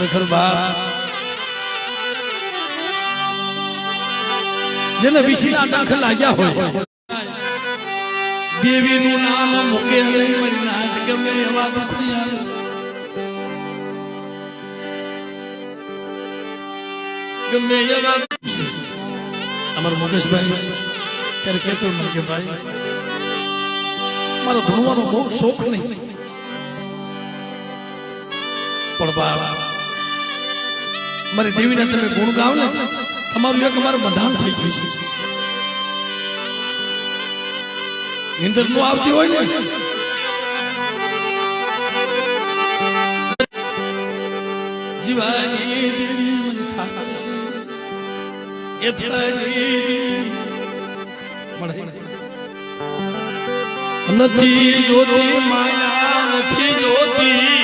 ખરેખર બાપ જેને વિશીના દાખલ લાગ્યા હોય દેવીનું નામ મૂકે નહીં નાથ ગમે એવા દુઃખ આવે ગમે એવા અમારો મુકેશભાઈ ત્યારે કહેતો મને કે ભાઈ મારો ભણવાનો બહુ શોખ નહીં પણ બાબા મારી દેવીના તમે ગુણ ગાવ ને તમારું એક અમારું બંધાણ થઈ ગયું છે નિંદર નો આવતી હોય ને જીવાની દેવી મન ઠાકર છે એ નથી જોતી માયા નથી જોતી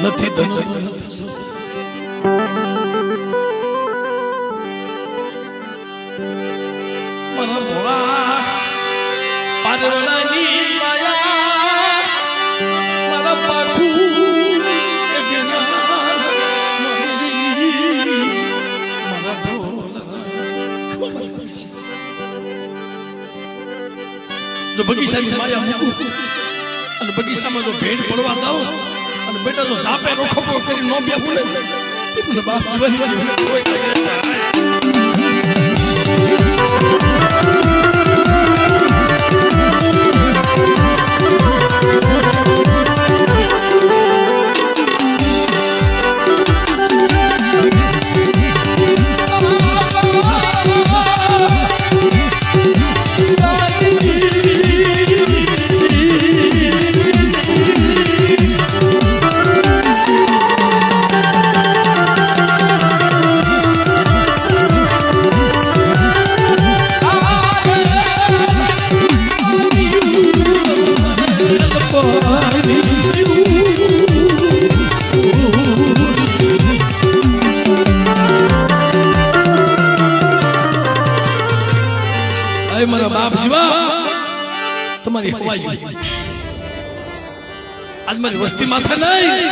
નથી મારા ભોળા પારવલાની માયા મારા પાખુ એ બિના મારા ભોળા જો બગીચાની માયા મૂકું અને બગીચામાં જો ભેડ પડવા દઉં અને બેટા તો ઝાપે રોખો કરી નો બેહું ને બાપ મારા બાપ શિવા તમારી હવાઈ આજ મારી વસ્તી માથે નહીં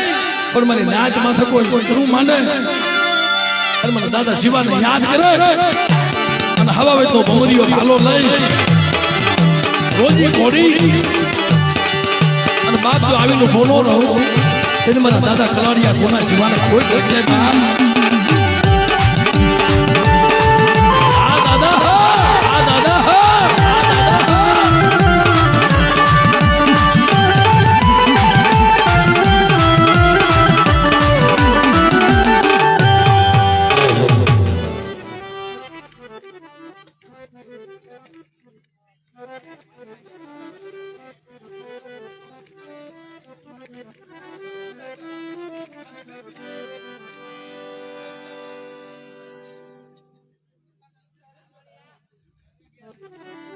પણ મારી નાત માથે કોઈ કરવું માંડે અને મારા દાદા શિવાને યાદ કરે અને હવા હોય તો ભમરીઓ ભાલો લઈ રોજી ઘોડી અને બાપ જો આવીને બોલો રહું તેને મારા દાદા કલાડિયા કોના શિવાને કોઈ જગ્યાએ બાપ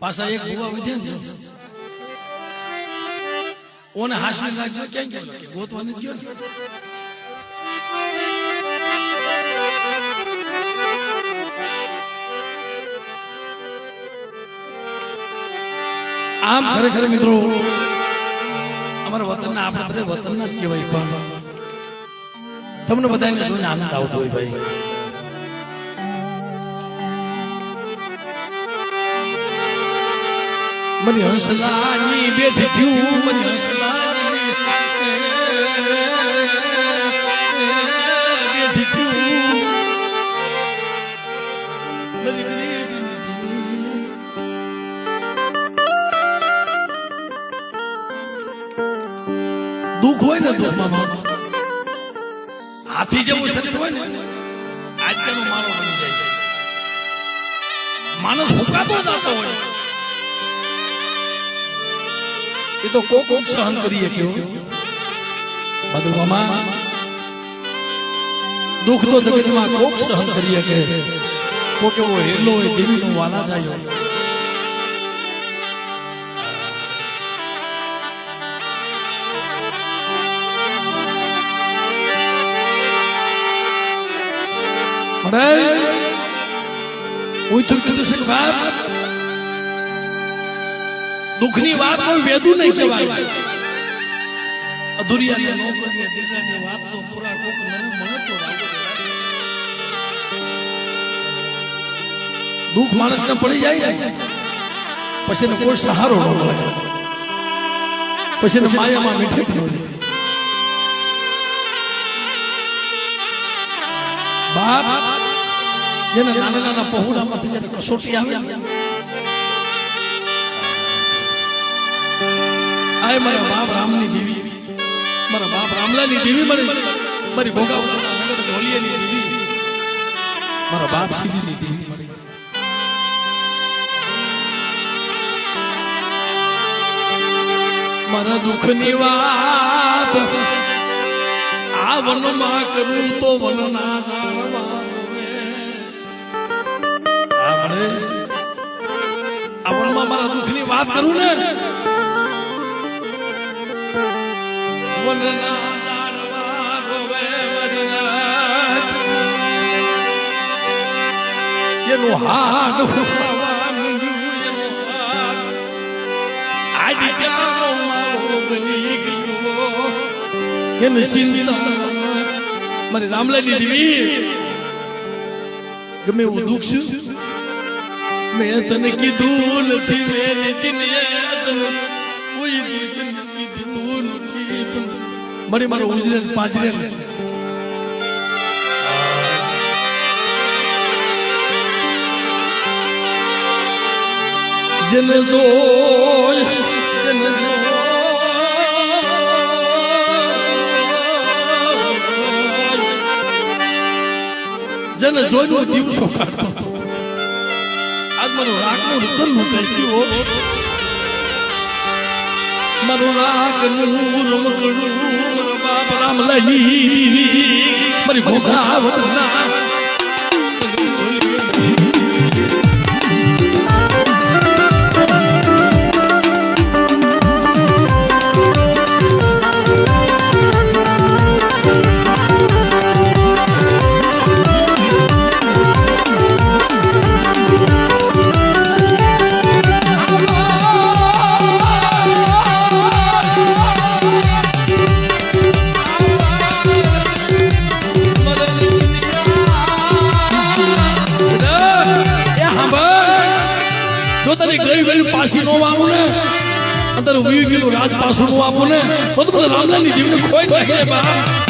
પાછા એક ભૂવા વધ્યા ને ઓને હાસવી નાખજો ક્યાં ગયો કે ગોતવાની ગયો ને આમ ખરેખર મિત્રો અમારા વતનના આપણે બધા વતનના જ કહેવાય પણ તમને બધાને જોઈને આનંદ આવતો હોય ભાઈ મને હંસલાની બેઠી થયું મને હંસલાની બેઠી થયું મારી ગરીબી દુઃખ હોય ને દુઃખમાં હાથી જેવું શરીર હોય ને આજકાલનો મારો બની જાય છે માણસ હુકાતો જતો હોય એ તો કોક સહન કરીએ કેવો બદલવામાં દુઃખ તો જગતમાં કોક સહન કરીએ કે કોક એવો હેલો હોય દેવીનો વાલા જાય અરે હું તો કીધું છે સાહેબ દુઃખની વાત કોઈ વેદું નહીં કહેવાય અધુરિયાને નોકરીને દિલને વાત તો પૂરા કોક નરું મળે તો દુઃખ માણસને પડી જાય ને પછી એને કોઈ સહારો ન મળે પછી એને માયામાં મીઠે થયો બાપ જેને નાના નાના પહોળામાંથી જ્યારે કસોટી આવે આય મારા બાપ રામની દેવી મારા બાપ રામલાની દેવી મારી ભોગાવતાના નગર ઢોલિયાની દેવી મારા બાપ સીધીની દેવી મારા દુઃખની વાત આ વનમાં કરું તો વનના આ વનમાં મારા દુઃખની વાત કરું ને વનના ઝાડવા રોવે વનનાથ એનું હાડ હુકવાનું આડી ક્યારો મારો બની ગયો એને ચિંતા મારી રામલાની દેવી ગમે એવું દુઃખ છું મેં તને કીધું નથી મેં તને કોઈ કીધું નથી મારી મારો ઉજરે પાજરે જેને જોય જેને જેને જોયું દિવસો કાઢતો આજ મારું રાગનું હૃદય લૂંટાઈ મારું રાગનું રમકડું મારા બાપ રામલાની મારી ભોગાવતના પાછી નો આવું ને અંદર 20 કિલો રાજ પાછું નો આપું ને તો મને રામલાની જીવને ખોઈ નાખે બાપ